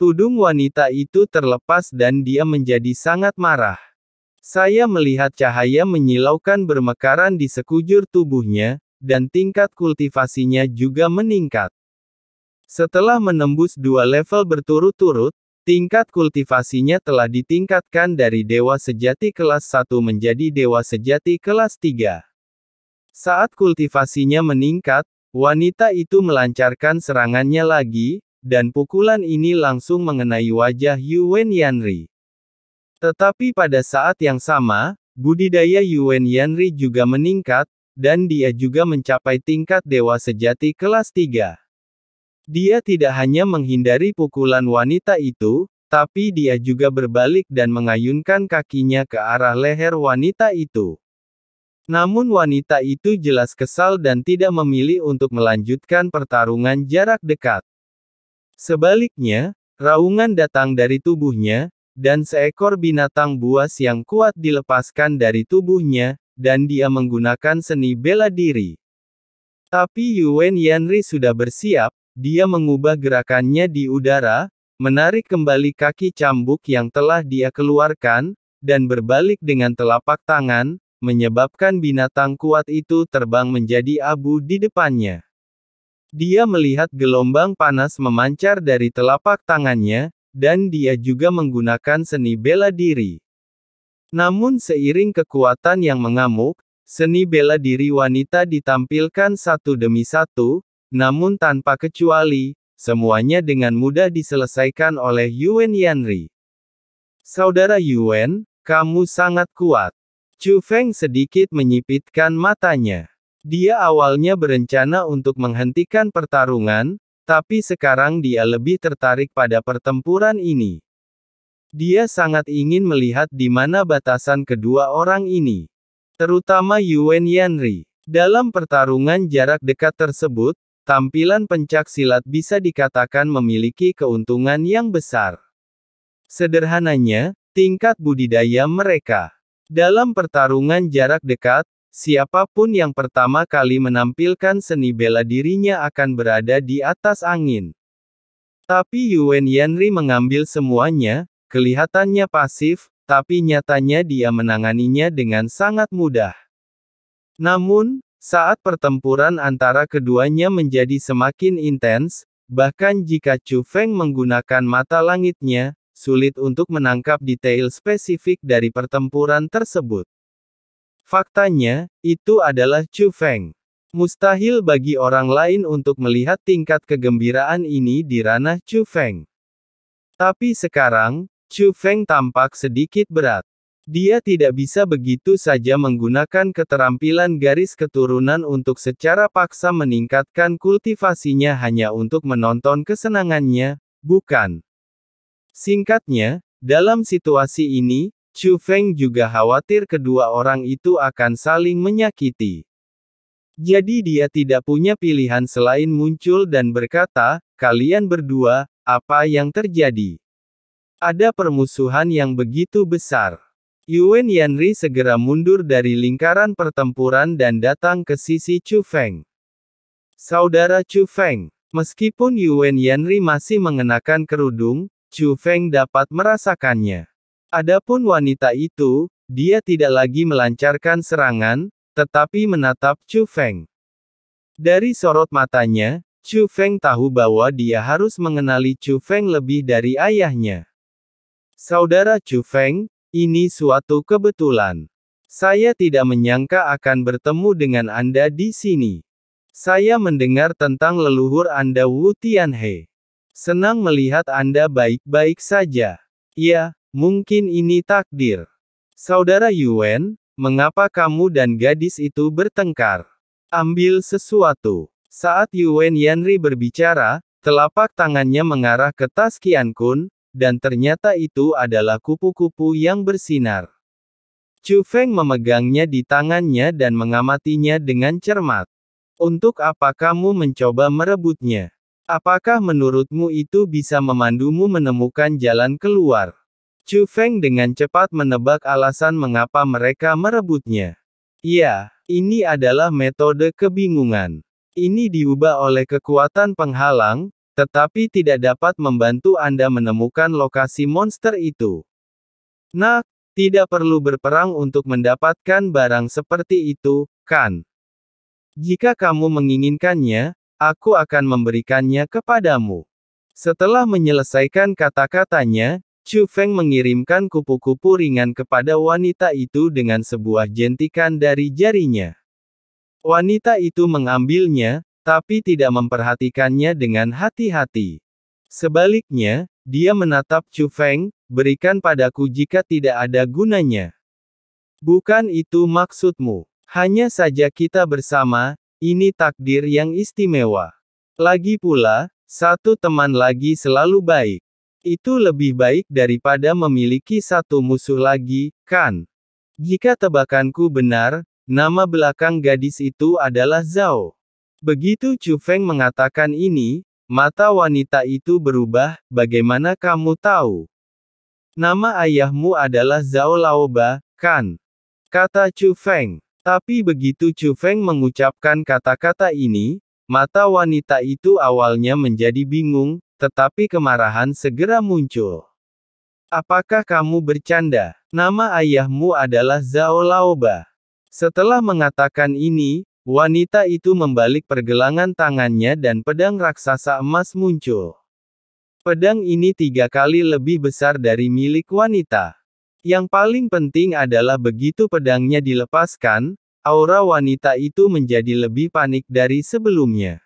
Tudung wanita itu terlepas dan dia menjadi sangat marah. Saya melihat cahaya menyilaukan bermekaran di sekujur tubuhnya, dan tingkat kultivasinya juga meningkat. Setelah menembus 2 level berturut-turut, tingkat kultivasinya telah ditingkatkan dari Dewa Sejati kelas 1 menjadi Dewa Sejati kelas 3. Saat kultivasinya meningkat, wanita itu melancarkan serangannya lagi, dan pukulan ini langsung mengenai wajah Yuwen Yanri. Tetapi pada saat yang sama, budidaya Yuwen Yanri juga meningkat, dan dia juga mencapai tingkat Dewa Sejati kelas 3. Dia tidak hanya menghindari pukulan wanita itu, tapi dia juga berbalik dan mengayunkan kakinya ke arah leher wanita itu. Namun wanita itu jelas kesal dan tidak memilih untuk melanjutkan pertarungan jarak dekat. Sebaliknya, raungan datang dari tubuhnya, dan seekor binatang buas yang kuat dilepaskan dari tubuhnya, dan dia menggunakan seni bela diri. Tapi Yuwen Yanri sudah bersiap, dia mengubah gerakannya di udara, menarik kembali kaki cambuk yang telah dia keluarkan, dan berbalik dengan telapak tangan, menyebabkan binatang kuat itu terbang menjadi abu di depannya. Dia melihat gelombang panas memancar dari telapak tangannya, dan dia juga menggunakan seni bela diri. Namun seiring kekuatan yang mengamuk, seni bela diri wanita ditampilkan satu demi satu, namun tanpa kecuali, semuanya dengan mudah diselesaikan oleh Yuwen Yanri. Saudara Yuwen, kamu sangat kuat. Chu Feng sedikit menyipitkan matanya. Dia awalnya berencana untuk menghentikan pertarungan, tapi sekarang dia lebih tertarik pada pertempuran ini. Dia sangat ingin melihat di mana batasan kedua orang ini. Terutama Yuwen Yanri. Dalam pertarungan jarak dekat tersebut, tampilan pencak silat bisa dikatakan memiliki keuntungan yang besar. Sederhananya, tingkat budidaya mereka. Dalam pertarungan jarak dekat, siapapun yang pertama kali menampilkan seni bela dirinya akan berada di atas angin. Tapi Yuwen Yanri mengambil semuanya, kelihatannya pasif, tapi nyatanya dia menanganinya dengan sangat mudah. Namun, saat pertempuran antara keduanya menjadi semakin intens, bahkan jika Chu Feng menggunakan mata langitnya, sulit untuk menangkap detail spesifik dari pertempuran tersebut. Faktanya, itu adalah Chu Feng. Mustahil bagi orang lain untuk melihat tingkat kegembiraan ini di ranah Chu Feng. Tapi sekarang, Chu Feng tampak sedikit berat. Dia tidak bisa begitu saja menggunakan keterampilan garis keturunan untuk secara paksa meningkatkan kultivasinya hanya untuk menonton kesenangannya, bukan? Singkatnya, dalam situasi ini, Chu Feng juga khawatir kedua orang itu akan saling menyakiti. Jadi dia tidak punya pilihan selain muncul dan berkata, "Kalian berdua, apa yang terjadi? Ada permusuhan yang begitu besar." Yuwen Yanri segera mundur dari lingkaran pertempuran dan datang ke sisi Chu Feng. Saudara Chu Feng, meskipun Yuwen Yanri masih mengenakan kerudung, Chu Feng dapat merasakannya. Adapun wanita itu, dia tidak lagi melancarkan serangan, tetapi menatap Chu Feng. Dari sorot matanya, Chu Feng tahu bahwa dia harus mengenali Chu Feng lebih dari ayahnya. Saudara Chu Feng, ini suatu kebetulan. Saya tidak menyangka akan bertemu dengan Anda di sini. Saya mendengar tentang leluhur Anda Wu Tianhe. Senang melihat Anda baik-baik saja. Ya, mungkin ini takdir. Saudara Yuwen, mengapa kamu dan gadis itu bertengkar? Ambil sesuatu. Saat Yuwen Yanri berbicara, telapak tangannya mengarah ke tas Qian Kun, dan ternyata itu adalah kupu-kupu yang bersinar. Chu Feng memegangnya di tangannya dan mengamatinya dengan cermat. Untuk apa kamu mencoba merebutnya? Apakah menurutmu itu bisa memandumu menemukan jalan keluar? Chu Feng dengan cepat menebak alasan mengapa mereka merebutnya. Ya, ini adalah metode kebingungan. Ini diubah oleh kekuatan penghalang, tetapi tidak dapat membantu Anda menemukan lokasi monster itu. Nak, tidak perlu berperang untuk mendapatkan barang seperti itu, kan? Jika kamu menginginkannya, aku akan memberikannya kepadamu. Setelah menyelesaikan kata-katanya, Chu Feng mengirimkan kupu-kupu ringan kepada wanita itu dengan sebuah jentikan dari jarinya. Wanita itu mengambilnya, tapi tidak memperhatikannya dengan hati-hati. Sebaliknya, dia menatap Chu Feng, berikan padaku jika tidak ada gunanya. Bukan itu maksudmu. Hanya saja kita bersama, ini takdir yang istimewa. Lagi pula, satu teman lagi selalu baik. Itu lebih baik daripada memiliki satu musuh lagi, kan? Jika tebakanku benar, nama belakang gadis itu adalah Zhao. Begitu Chu Feng mengatakan ini, mata wanita itu berubah, bagaimana kamu tahu? Nama ayahmu adalah Zhao Laoba, kan? Kata Chu Feng. Tapi begitu Chu Feng mengucapkan kata-kata ini, mata wanita itu awalnya menjadi bingung, tetapi kemarahan segera muncul. Apakah kamu bercanda? Nama ayahmu adalah Zhao Laoba. Setelah mengatakan ini, wanita itu membalik pergelangan tangannya dan pedang raksasa emas muncul. Pedang ini 3 kali lebih besar dari milik wanita. Yang paling penting adalah begitu pedangnya dilepaskan, aura wanita itu menjadi lebih panik dari sebelumnya.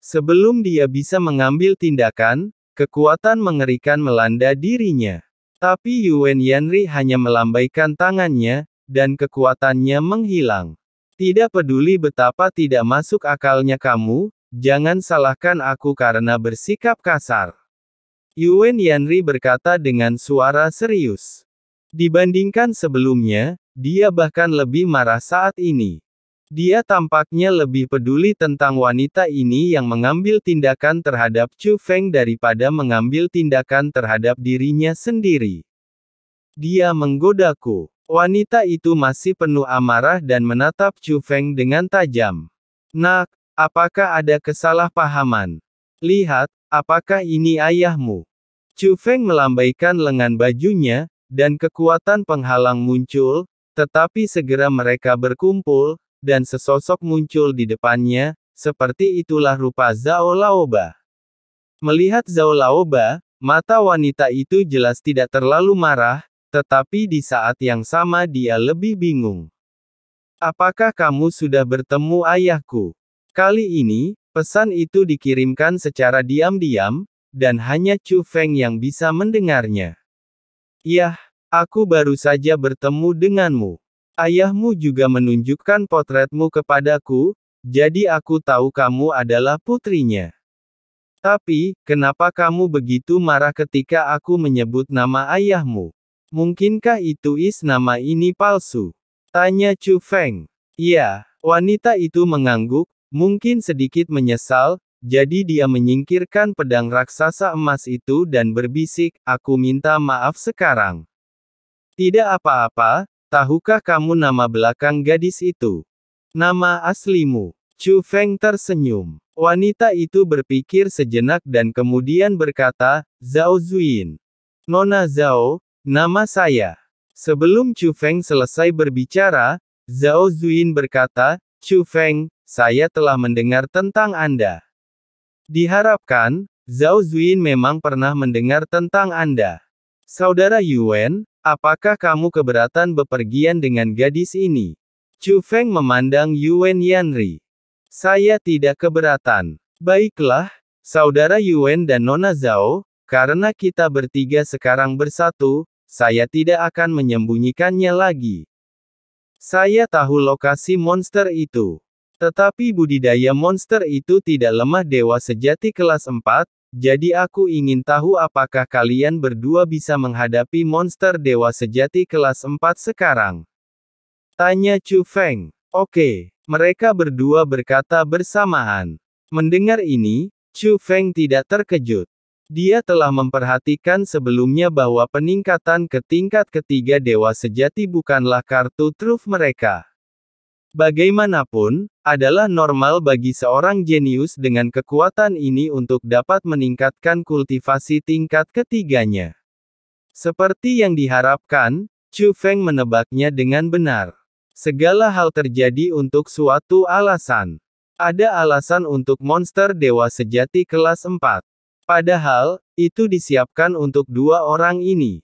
Sebelum dia bisa mengambil tindakan, kekuatan mengerikan melanda dirinya. Tapi Yuan Yanri hanya melambaikan tangannya, dan kekuatannya menghilang. Tidak peduli betapa tidak masuk akalnya kamu, jangan salahkan aku karena bersikap kasar. Yuan Yanri berkata dengan suara serius. Dibandingkan sebelumnya, dia bahkan lebih marah saat ini. Dia tampaknya lebih peduli tentang wanita ini yang mengambil tindakan terhadap Chu Feng daripada mengambil tindakan terhadap dirinya sendiri. Dia menggodaku. Wanita itu masih penuh amarah dan menatap Chu Feng dengan tajam. Nak, apakah ada kesalahpahaman? Lihat, apakah ini ayahmu? Chu Feng melambaikan lengan bajunya, dan kekuatan penghalang muncul, tetapi segera mereka berkumpul, dan sesosok muncul di depannya, seperti itulah rupa Zhao Laoba. Melihat Zhao Laoba, mata wanita itu jelas tidak terlalu marah, tetapi di saat yang sama dia lebih bingung. Apakah kamu sudah bertemu ayahku? Kali ini, pesan itu dikirimkan secara diam-diam, dan hanya Chu Feng yang bisa mendengarnya. Yah, aku baru saja bertemu denganmu. Ayahmu juga menunjukkan potretmu kepadaku, jadi aku tahu kamu adalah putrinya. Tapi, kenapa kamu begitu marah ketika aku menyebut nama ayahmu? Mungkinkah itu nama ini palsu? Tanya Chu Feng. Iya, wanita itu mengangguk, mungkin sedikit menyesal, jadi dia menyingkirkan pedang raksasa emas itu dan berbisik, aku minta maaf sekarang. Tidak apa-apa, tahukah kamu nama belakang gadis itu? Nama aslimu? Chu Feng tersenyum. Wanita itu berpikir sejenak dan kemudian berkata, Zhao Zuyin. Nona Zhao, nama saya. Sebelum Chu Feng selesai berbicara, Zhao Zuyin berkata, Chu Feng, saya telah mendengar tentang Anda. Diharapkan, Zhao Zuyin memang pernah mendengar tentang Anda. Saudara Yuan, apakah kamu keberatan bepergian dengan gadis ini? Chu Feng memandang Yuan Yanri. Saya tidak keberatan. Baiklah, Saudara Yuan dan Nona Zhao, karena kita bertiga sekarang bersatu, saya tidak akan menyembunyikannya lagi. Saya tahu lokasi monster itu. Tetapi budidaya monster itu tidak lemah dewa sejati kelas 4, jadi aku ingin tahu apakah kalian berdua bisa menghadapi monster dewa sejati kelas 4 sekarang. Tanya Chu Feng. Oke, mereka berdua berkata bersamaan. Mendengar ini, Chu Feng tidak terkejut. Dia telah memperhatikan sebelumnya bahwa peningkatan ke tingkat ketiga dewa sejati bukanlah kartu truf mereka. Bagaimanapun, adalah normal bagi seorang jenius dengan kekuatan ini untuk dapat meningkatkan kultivasi tingkat ketiganya. Seperti yang diharapkan, Chu Feng menebaknya dengan benar. Segala hal terjadi untuk suatu alasan. Ada alasan untuk monster dewa sejati kelas 4. Padahal, itu disiapkan untuk dua orang ini.